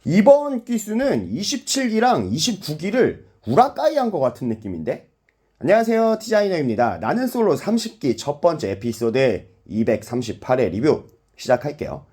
이번 기수는 27기랑 29기를 우라카이 한 것 같은 느낌인데? 안녕하세요, 디자이너입니다. 나는 솔로 30기 첫 번째 에피소드 238회 리뷰 시작할게요.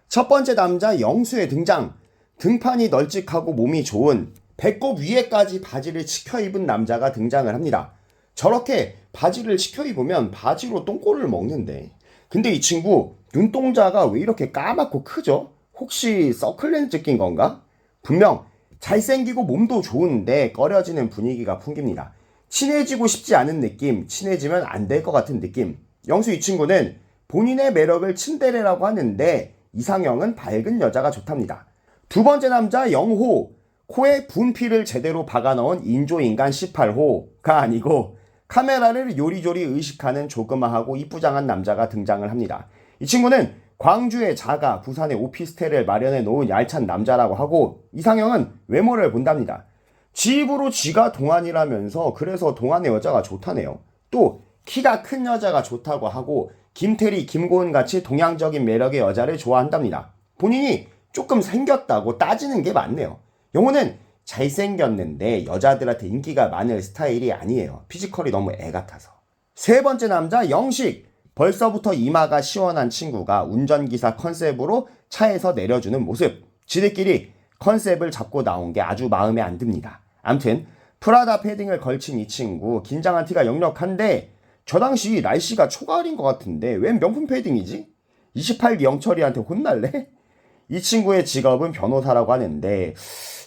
첫 번째 남자 영수의 등장. 등판이 널찍하고 몸이 좋은 배꼽 위에까지 바지를 치켜 입은 남자가 등장을 합니다. 저렇게 바지를 치켜 입으면 바지로 똥꼬를 먹는데. 근데 이 친구 눈동자가 왜 이렇게 까맣고 크죠? 혹시 서클렌즈 낀 건가? 분명 잘생기고 몸도 좋은데 꺼려지는 분위기가 풍깁니다. 친해지고 싶지 않은 느낌, 친해지면 안 될 것 같은 느낌. 영수 이 친구는 본인의 매력을 츤데레라고 하는데 이상형은 밝은 여자가 좋답니다. 두 번째 남자 영호. 코에 분필을 제대로 박아넣은 인조인간 18호가 아니고 카메라를 요리조리 의식하는 조그마하고 이쁘장한 남자가 등장을 합니다. 이 친구는 광주의 자가, 부산의 오피스텔을 마련해 놓은 얄찬 남자라고 하고 이상형은 외모를 본답니다. 지 입으로 지가 동안이라면서 그래서 동안의 여자가 좋다네요. 또 키가 큰 여자가 좋다고 하고 김태리, 김고은같이 동양적인 매력의 여자를 좋아한답니다. 본인이 조금 생겼다고 따지는 게 맞네요. 영호는 잘생겼는데 여자들한테 인기가 많을 스타일이 아니에요. 피지컬이 너무 애 같아서. 세 번째 남자 영식. 벌써부터 이마가 시원한 친구가 운전기사 컨셉으로 차에서 내려주는 모습. 지들끼리 컨셉을 잡고 나온 게 아주 마음에 안 듭니다. 암튼 프라다 패딩을 걸친 이 친구 긴장한 티가 역력한데 저 당시 날씨가 초가을인 것 같은데 웬 명품 패딩이지? 28기 영철이한테 혼날래? 이 친구의 직업은 변호사라고 하는데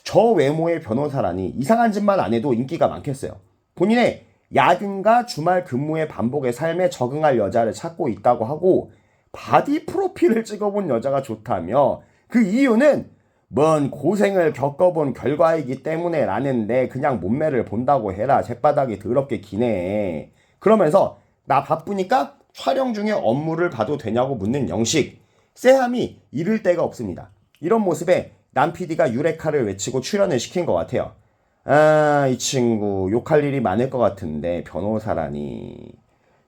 저 외모의 변호사라니 이상한 짓만 안 해도 인기가 많겠어요. 본인의 야근과 주말 근무의 반복의 삶에 적응할 여자를 찾고 있다고 하고 바디 프로필을 찍어본 여자가 좋다며 그 이유는 뭔 고생을 겪어본 결과이기 때문에 라는데 그냥 몸매를 본다고 해라. 죗바닥이 더럽게 기네. 그러면서 나 바쁘니까 촬영 중에 업무를 봐도 되냐고 묻는 영식. 쎄함이 이를 데가 없습니다. 이런 모습에 남 PD가 유레카를 외치고 출연을 시킨 것 같아요. 아, 이 친구 욕할 일이 많을 것 같은데 변호사라니.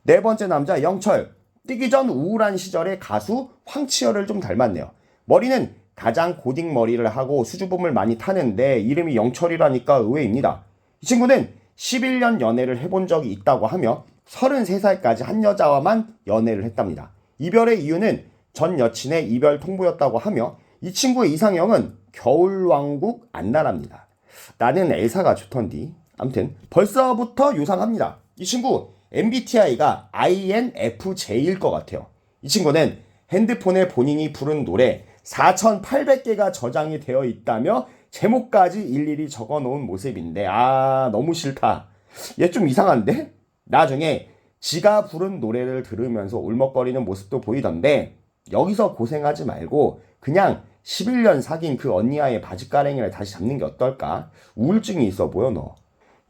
네 번째 남자 영철. 뛰기 전 우울한 시절의 가수 황치열을 좀 닮았네요. 머리는 가장 고딩 머리를 하고 수줍음을 많이 타는데 이름이 영철이라니까 의외입니다. 이 친구는 11년 연애를 해본 적이 있다고 하며 33살까지 한 여자와만 연애를 했답니다. 이별의 이유는 전 여친의 이별 통보였다고 하며 이 친구의 이상형은 겨울왕국 안나라입니다. 나는 엘사가 좋던디. 암튼 벌써부터 요상합니다. 이 친구 MBTI가 INFJ일 것 같아요. 이 친구는 핸드폰에 본인이 부른 노래 4,800개가 저장이 되어 있다며 제목까지 일일이 적어놓은 모습인데 너무 싫다. 얘 좀 이상한데? 나중에 지가 부른 노래를 들으면서 울먹거리는 모습도 보이던데 여기서 고생하지 말고 그냥 11년 사귄 그 언니와의 바지가랭이를 다시 잡는 게 어떨까? 우울증이 있어 보여 너.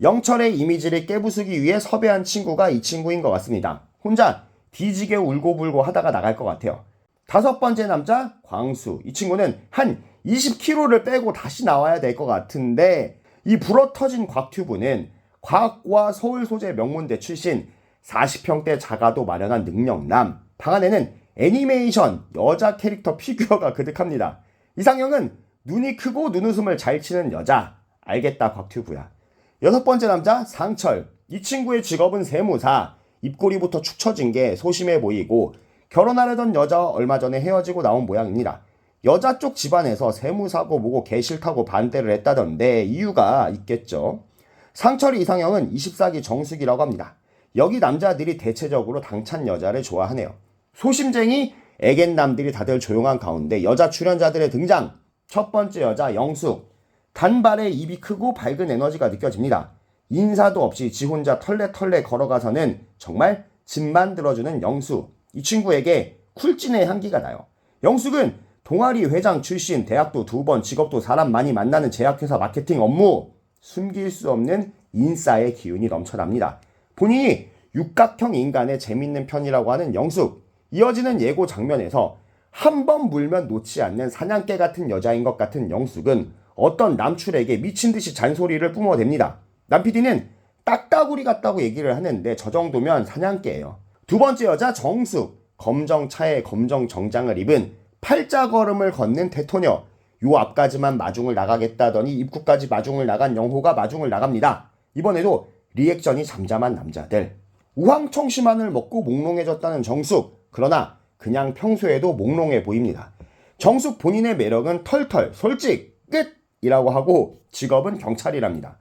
영철의 이미지를 깨부수기 위해 섭외한 친구가 이 친구인 것 같습니다. 혼자 뒤지게 울고불고 하다가 나갈 것 같아요. 다섯 번째 남자 광수. 이 친구는 한 20kg를 빼고 다시 나와야 될 것 같은데 이 불어터진 곽튜브는 과학과 서울 소재 명문대 출신 40평대 자가도 마련한 능력남. 방 안에는 애니메이션 여자 캐릭터 피규어가 그득합니다. 이상형은 눈이 크고 눈웃음을 잘 치는 여자. 알겠다 곽튜브야. 여섯 번째 남자 상철. 이 친구의 직업은 세무사. 입꼬리부터 축 처진 게 소심해 보이고 결혼하려던 여자와 얼마 전에 헤어지고 나온 모양입니다. 여자 쪽 집안에서 세무사고 뭐고 개 싫다고 반대를 했다던데 이유가 있겠죠. 상철의 이상형은 24기 정숙이라고 합니다. 여기 남자들이 대체적으로 당찬 여자를 좋아하네요. 소심쟁이 애견남들이 다들 조용한 가운데 여자 출연자들의 등장. 첫 번째 여자 영숙. 단발에 입이 크고 밝은 에너지가 느껴집니다. 인사도 없이 지 혼자 털레털레 걸어가서는 정말 집만 들어주는 영숙. 이 친구에게 쿨진의 향기가 나요. 영숙은 동아리 회장 출신, 대학도 2번, 직업도 사람 많이 만나는 제약회사 마케팅 업무. 숨길 수 없는 인싸의 기운이 넘쳐납니다. 본인이 육각형 인간의 재밌는 편이라고 하는 영숙. 이어지는 예고 장면에서 한 번 물면 놓지 않는 사냥개 같은 여자인 것 같은 영숙은 어떤 남출에게 미친 듯이 잔소리를 뿜어댑니다. 남 PD는 딱따구리 같다고 얘기를 하는데 저 정도면 사냥개예요. 두 번째 여자 정숙. 검정 차에 검정 정장을 입은 팔자걸음을 걷는 대토녀. 요 앞까지만 마중을 나가겠다더니 입구까지 마중을 나간 영호가 마중을 나갑니다. 이번에도 리액션이 잠잠한 남자들. 우황청심환을 먹고 몽롱해졌다는 정숙. 그러나 그냥 평소에도 몽롱해 보입니다. 정숙 본인의 매력은 털털, 솔직, 끝이라고 하고 직업은 경찰이랍니다.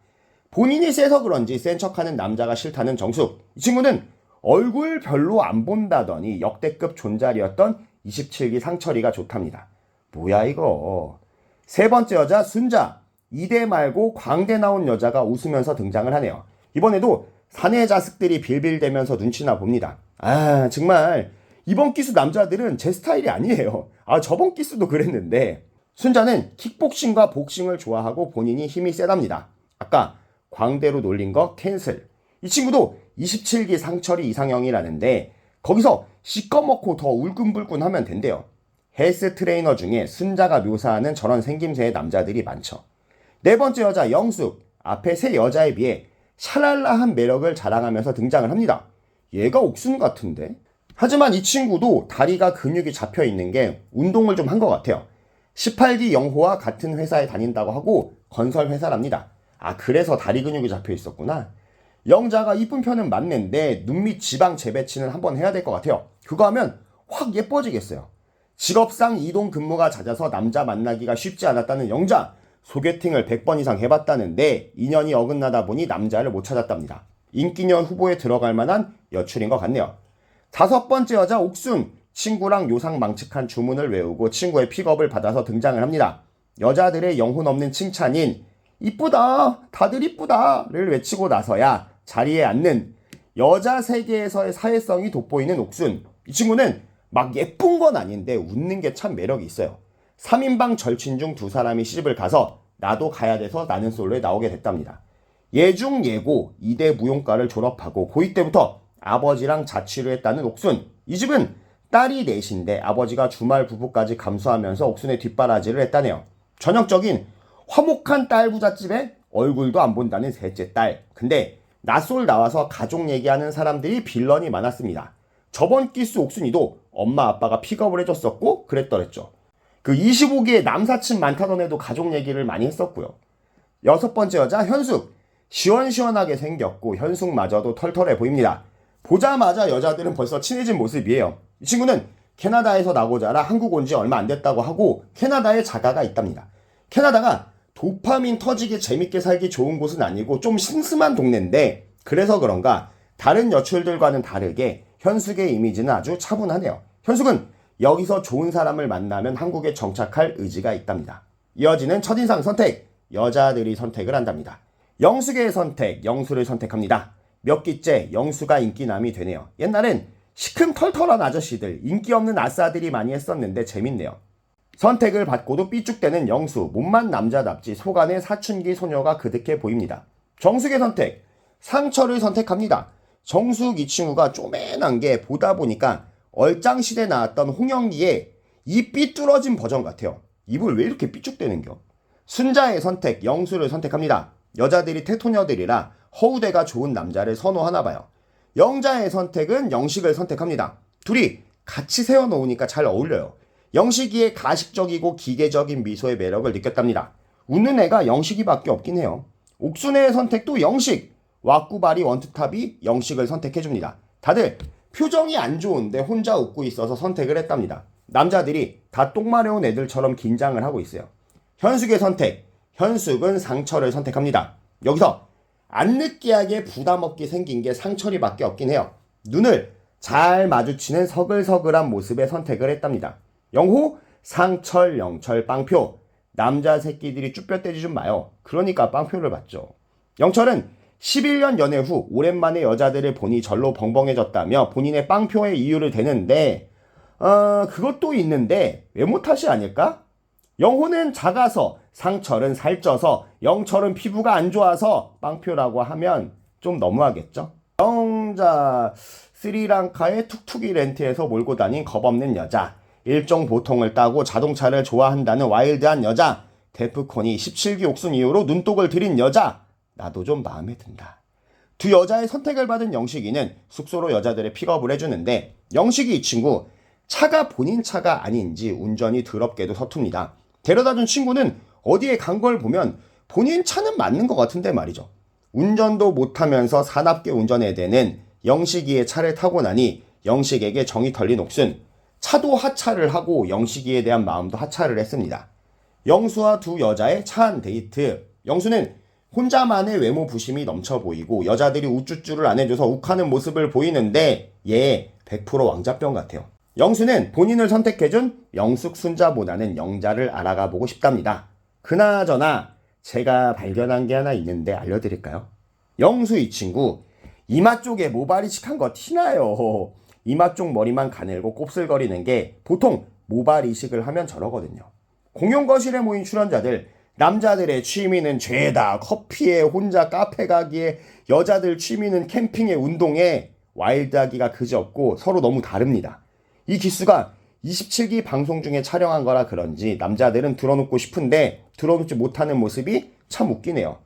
본인이 세서 그런지 센 척하는 남자가 싫다는 정숙. 이 친구는 얼굴 별로 안 본다더니 역대급 존잘이었던 27기 상철이가 좋답니다. 뭐야 이거. 세 번째 여자 순자. 이대 말고 광대 나온 여자가 웃으면서 등장을 하네요. 이번에도 사내 자식들이 빌빌대면서 눈치나 봅니다. 아 정말 이번 기수 남자들은 제 스타일이 아니에요. 저번 기수도 그랬는데. 순자는 킥복싱과 복싱을 좋아하고 본인이 힘이 세답니다. 아까 광대로 놀린 거 캔슬. 이 친구도 27기 상철이 이상형이라는데 거기서 시꺼멓고 더 울끈불끈 하면 된대요. 헬스 트레이너 중에 순자가 묘사하는 저런 생김새의 남자들이 많죠. 네 번째 여자 영숙. 앞에 세 여자에 비해 샤랄라한 매력을 자랑하면서 등장을 합니다. 얘가 옥순 같은데? 하지만 이 친구도 다리가 근육이 잡혀있는 게 운동을 좀 한 것 같아요. 18기 영호와 같은 회사에 다닌다고 하고 건설 회사랍니다. 그래서 다리 근육이 잡혀있었구나. 영자가 이쁜 편은 맞는데 눈 밑 지방 재배치는 한번 해야 될 것 같아요. 그거 하면 확 예뻐지겠어요. 직업상 이동 근무가 잦아서 남자 만나기가 쉽지 않았다는 영자. 소개팅을 100번 이상 해봤다는데 인연이 어긋나다 보니 남자를 못 찾았답니다. 인기녀 후보에 들어갈 만한 여출인 것 같네요. 다섯 번째 여자 옥순. 친구랑 요상망측한 주문을 외우고 친구의 픽업을 받아서 등장을 합니다. 여자들의 영혼 없는 칭찬인 이쁘다, 다들 이쁘다를 외치고 나서야 자리에 앉는 여자 세계에서의 사회성이 돋보이는 옥순. 이 친구는 막 예쁜 건 아닌데 웃는 게 참 매력이 있어요. 3인방 절친 중 두 사람이 시집을 가서 나도 가야 돼서 나는 솔로에 나오게 됐답니다. 예중 예고 2대 무용과를 졸업하고 고2 때부터 아버지랑 자취를 했다는 옥순. 이 집은 딸이 넷인데 아버지가 주말 부부까지 감수하면서 옥순의 뒷바라지를 했다네요. 전형적인 화목한 딸 부잣집에 얼굴도 안 본다는 셋째 딸. 근데 낯솔 나와서 가족 얘기하는 사람들이 빌런이 많았습니다. 저번 기수 옥순이도 엄마 아빠가 픽업을 해줬었고 그랬더랬죠. 그 25기에 남사친 많다던 애도 가족 얘기를 많이 했었고요. 여섯 번째 여자 현숙. 시원시원하게 생겼고 현숙마저도 털털해 보입니다. 보자마자 여자들은 벌써 친해진 모습이에요. 이 친구는 캐나다에서 나고 자라 한국 온 지 얼마 안 됐다고 하고 캐나다에 자가가 있답니다. 캐나다가 도파민 터지게 재밌게 살기 좋은 곳은 아니고 좀 심심한 동네인데 그래서 그런가 다른 여출들과는 다르게 현숙의 이미지는 아주 차분하네요. 현숙은 여기서 좋은 사람을 만나면 한국에 정착할 의지가 있답니다. 이어지는 첫인상 선택. 여자들이 선택을 한답니다. 영숙의 선택, 영수를 선택합니다. 몇 기째 영수가 인기남이 되네요. 옛날엔 시큼털털한 아저씨들, 인기 없는 아싸들이 많이 했었는데 재밌네요. 선택을 받고도 삐죽대는 영수, 몸만 남자답지 속안의 사춘기 소녀가 그득해 보입니다. 정숙의 선택, 상철을 선택합니다. 정숙 이 친구가 쪼맨한 게 보다 보니까 얼짱시대 나왔던 홍영기의 이 삐뚤어진 버전 같아요. 입을 왜 이렇게 삐죽대는겨? 순자의 선택, 영수를 선택합니다. 여자들이 테토녀들이라 허우대가 좋은 남자를 선호하나봐요. 영자의 선택은 영식을 선택합니다. 둘이 같이 세워놓으니까 잘 어울려요. 영식이의 가식적이고 기계적인 미소의 매력을 느꼈답니다. 웃는 애가 영식이밖에 없긴 해요. 옥순의 선택도 영식. 왁구바리 원투탑이 영식을 선택해줍니다. 다들 표정이 안 좋은데 혼자 웃고 있어서 선택을 했답니다. 남자들이 다 똥마려운 애들처럼 긴장을 하고 있어요. 현숙의 선택. 현숙은 상철을 선택합니다. 여기서 안 느끼하게 부담없게 생긴 게 상철이밖에 없긴 해요. 눈을 잘 마주치는 서글서글한 모습에 선택을 했답니다. 영호, 상철, 영철, 빵표. 남자 새끼들이 쭈뼛대지 좀 마요. 그러니까 빵표를 받죠. 영철은 11년 연애 후 오랜만에 여자들을 보니 절로 벙벙해졌다며 본인의 빵표의 이유를 대는데 그것도 있는데 외모 탓이 아닐까? 영호는 작아서, 상철은 살쪄서, 영철은 피부가 안 좋아서 빵표라고 하면 좀 너무하겠죠? 영자, 스리랑카의 툭툭이 렌트에서 몰고 다닌 겁없는 여자, 일종 보통을 따고 자동차를 좋아한다는 와일드한 여자, 데프콘이 17기 옥순 이후로 눈독을 들인 여자, 나도 좀 마음에 든다. 두 여자의 선택을 받은 영식이는 숙소로 여자들의 픽업을 해주는데 영식이 이 친구 차가 본인 차가 아닌지 운전이 더럽게도 서툽니다. 데려다준 친구는 어디에 간 걸 보면 본인 차는 맞는 것 같은데 말이죠. 운전도 못하면서 사납게 운전해대는 영식이의 차를 타고 나니 영식에게 정이 털린 옥순. 차도 하차를 하고 영식이에 대한 마음도 하차를 했습니다. 영수와 두 여자의 차 안 데이트. 영수는 혼자만의 외모 부심이 넘쳐 보이고 여자들이 우쭈쭈를 안 해줘서 욱하는 모습을 보이는데 얘 100% 왕자병 같아요. 영수는 본인을 선택해준 영숙 순자보다는 영자를 알아가 보고 싶답니다. 그나저나 제가 발견한 게 하나 있는데 알려드릴까요? 영수 이 친구 이마 쪽에 모발 이식한 거 티나요. 이마 쪽 머리만 가늘고 곱슬거리는 게 보통 모발 이식을 하면 저러거든요. 공용 거실에 모인 출연자들, 남자들의 취미는 죄다, 커피에 혼자 카페 가기에, 여자들 취미는 캠핑에 운동에, 와일드하기가 그지없고 서로 너무 다릅니다. 이 기수가 27기 방송 중에 촬영한 거라 그런지 남자들은 드러눕고 싶은데 드러눕지 못하는 모습이 참 웃기네요.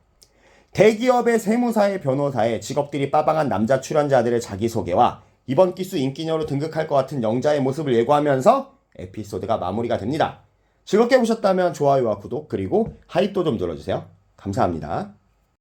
대기업의 세무사의 변호사의 직업들이 빠방한 남자 출연자들의 자기소개와 이번 기수 인기녀로 등극할 것 같은 영자의 모습을 예고하면서 에피소드가 마무리가 됩니다. 즐겁게 보셨다면 좋아요와 구독 그리고 하이또 좀 눌러주세요. 감사합니다.